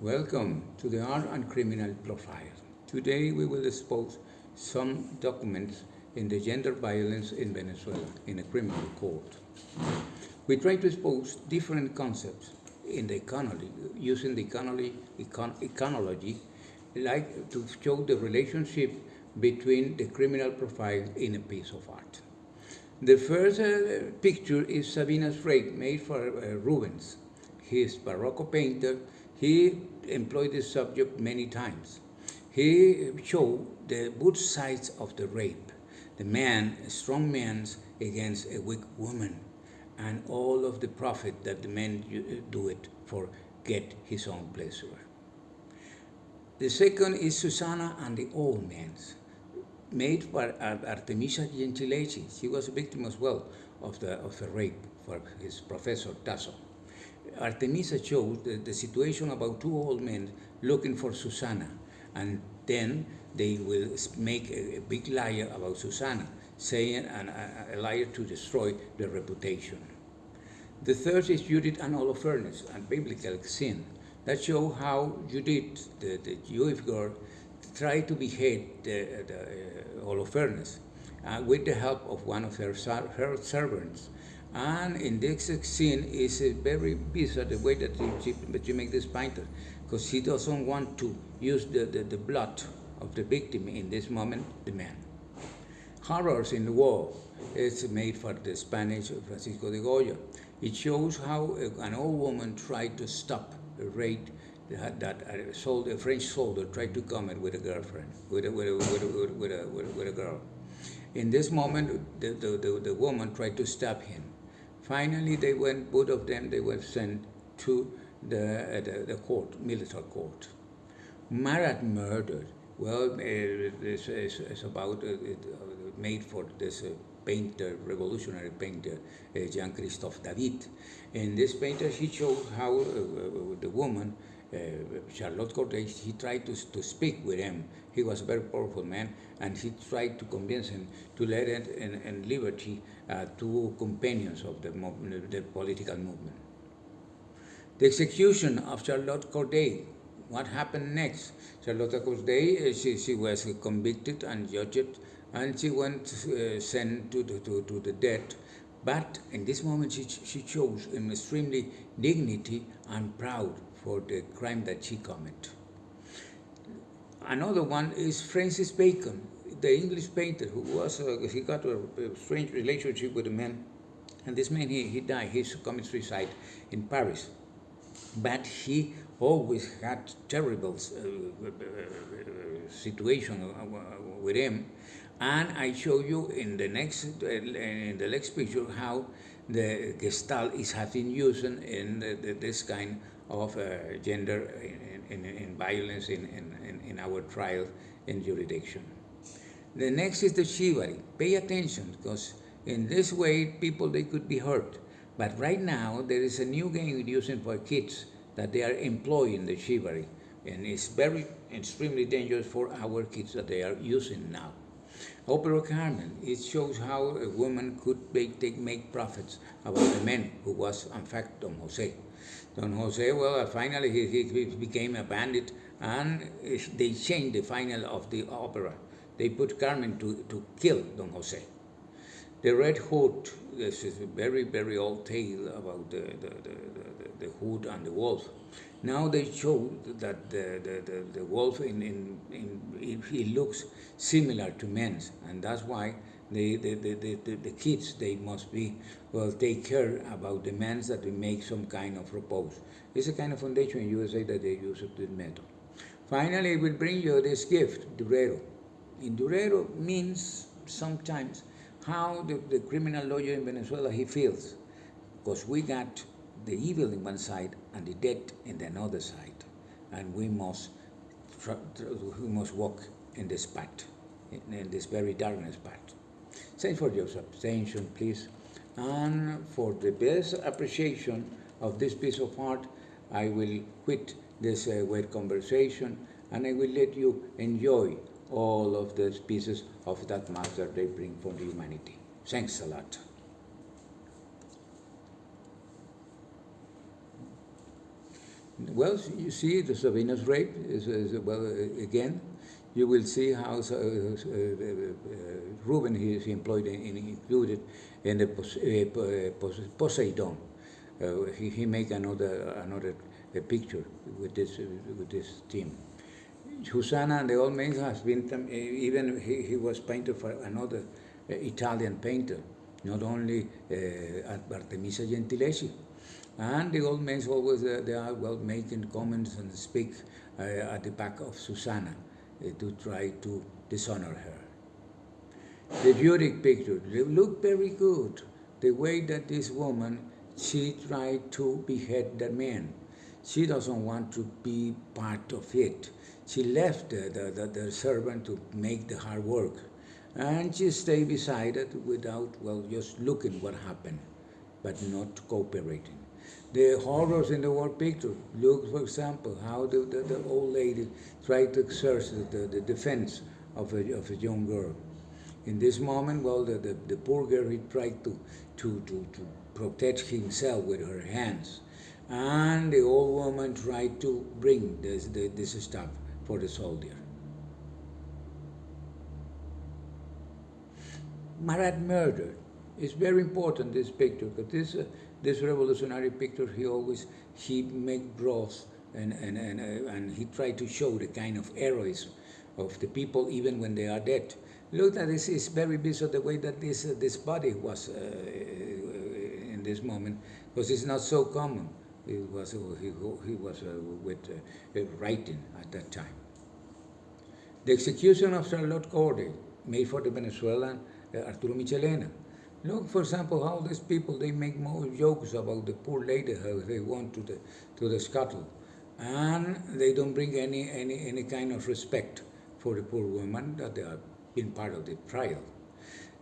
Welcome to the Art and Criminal Profile. Today we will expose some documents in the gender violence in Venezuela in a criminal court. We try to expose different concepts in the economy, using the econology, like to show the relationship between the criminal profile in a piece of art. The first picture is Sabina's Rake, made for Rubens. He is Barroco painter. He employed this subject many times. He showed the both sides of the rape. The man, a strong man against a weak woman, and all of the profit that the man do it for get his own pleasure. The second is Susanna and the Old Man's, made by Artemisia Gentileschi. She was a victim as well of the rape for his professor Tasso. Artemisia shows the situation about two old men looking for Susanna, and then they will make a big liar about Susanna, saying a liar to destroy their reputation. The third is Judith and Holofernes, a biblical scene that shows how Judith, the Jewish girl, tried to behead the Holofernes with the help of one of her servants. And in this scene is very bizarre the way that she makes this painter, because she doesn't want to use the blood of the victim in this moment, the man. Horrors in the War is made for the Spanish Francisco de Goya. It shows how an old woman tried to stop a raid that a French soldier tried to commit with a girlfriend, with a girl. In this moment, the woman tried to stab him. Finally, both of them, they were sent to the court, military court. Marat murder, well, it's about, made for this painter, revolutionary painter, Jean-Christophe David. In this painter, he shows how the woman, Charlotte Corday, he tried to speak with him. He was a very powerful man, and he tried to convince him to let it in liberty two companions of the political movement. The execution of Charlotte Corday. What happened next? Charlotte Corday, she was convicted and judged, and she went sent to the death. But in this moment, she shows an extremely dignity and proud for the crime that she committed. Another one is Francis Bacon, the English painter who was he got a strange relationship with a man, and this man he died. He committed suicide in Paris, but he always had terrible situation with him. And I show you in the next picture how the Gestalt is having used in this kind of gender in violence in our trial in jurisdiction. The next is the chivalry. Pay attention, because in this way people they could be hurt. But right now there is a new game using for kids that they are employing the chivalry, and it's very extremely dangerous for our kids that they are using now. Opera Carmen, it shows how a woman could make profits about a man who was in fact Don Jose. Don Jose, well, finally he became a bandit, and they changed the final of the opera. They put Carmen to kill Don Jose. The Red Hood, this is a very, very old tale about the hood and the wolf. Now they show that the wolf he looks similar to men's, and that's why the kids, they must be, well, take care about the men that they make some kind of repose. It's a kind of foundation in USA that they use it with metal. Finally, it will bring you this gift, Durero. In Durero means sometimes how the criminal lawyer in Venezuela, he feels, because we got the evil in one side and the dead in the other side, and we must walk in this path, in this very darkness path. Thanks for your attention, please, and for the best appreciation of this piece of art, I will quit this web conversation, and I will let you enjoy all of these pieces of that master they bring for the humanity. Thanks a lot. Well, you see, the Sabina's rape well, again, you will see how Reuben he is employed included in the Poseidon. He make another picture with this team. Susanna and the old man has been even he was painted for another Italian painter, not only Artemisia Gentileschi. And the old men always they are well making comments and speak at the back of Susanna to try to dishonor her. The Judith picture, they look very good. The way that this woman, she tried to behead the man. She doesn't want to be part of it. She left the servant to make the hard work. And she stayed beside it without, well, just looking what happened, but not cooperating. The horrors in the war picture, look, for example, how the old lady tried to exert the defense of a young girl. In this moment, well, the poor girl, he tried to protect himself with her hands. And the old woman tried to bring this stuff for the soldier. Marat murder is very important, this picture, because this revolutionary picture, he make draws and he tried to show the kind of heroism of the people even when they are dead. Look at this, is very bizarre the way that this body was in this moment, because it's not so common. He was with writing at that time. The execution of Charlotte Corday, made for the Venezuelan Arturo Michelena. Look, for example, how these people, they make more jokes about the poor lady, how they went to the scuttle, and they don't bring any kind of respect for the poor woman that they are been part of the trial.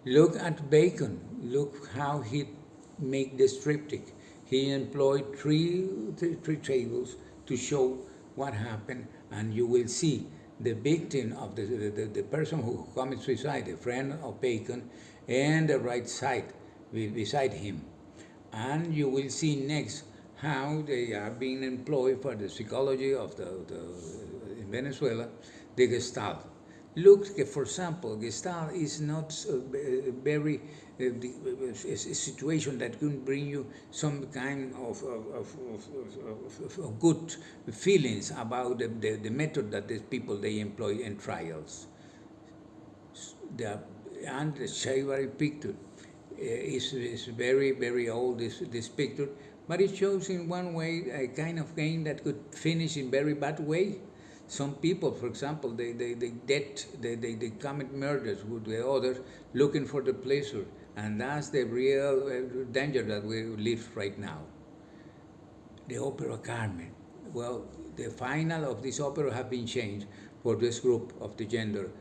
Look at Bacon. Look how he make this triptych. He employed three tables to show what happened, and you will see the victim of the person who committed suicide, a friend of Bacon, and the right side beside him. And you will see next how they are being employed for the psychology of in Venezuela, the Gestalt. Look, for example, Gestalt is not very a situation that can bring you some kind of good feelings about the method that these people they employ in trials. And the Chivalry picture is very old, this picture, but it shows in one way a kind of game that could finish in very bad way. Some people, for example, they commit murders with the others looking for the pleasure, and that's the real danger that we live right now. The opera Carmen. Well, the final of this opera have been changed for this group of the gender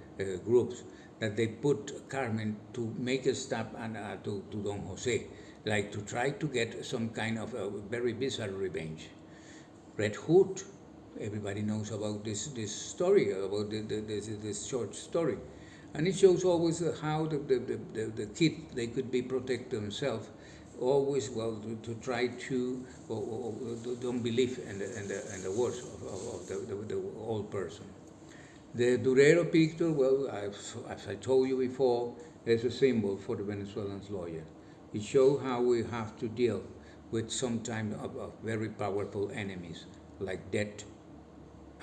groups, that they put Carmen to make a stop and to Don Jose, like to try to get some kind of a very bizarre revenge. Red Hood. Everybody knows about this story, about this short story. And it shows always how the kid, they could be protect themselves, always, well, to try to, don't believe in the words of the old person. The Durero picture, well, as I told you before, is a symbol for the Venezuelan lawyer. It shows how we have to deal with some kind of very powerful enemies, like debt,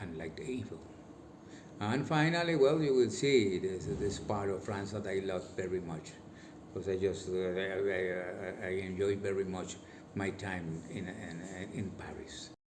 and like the evil. And finally, well, you will see this part of France that I love very much, because I enjoy very much my time in Paris.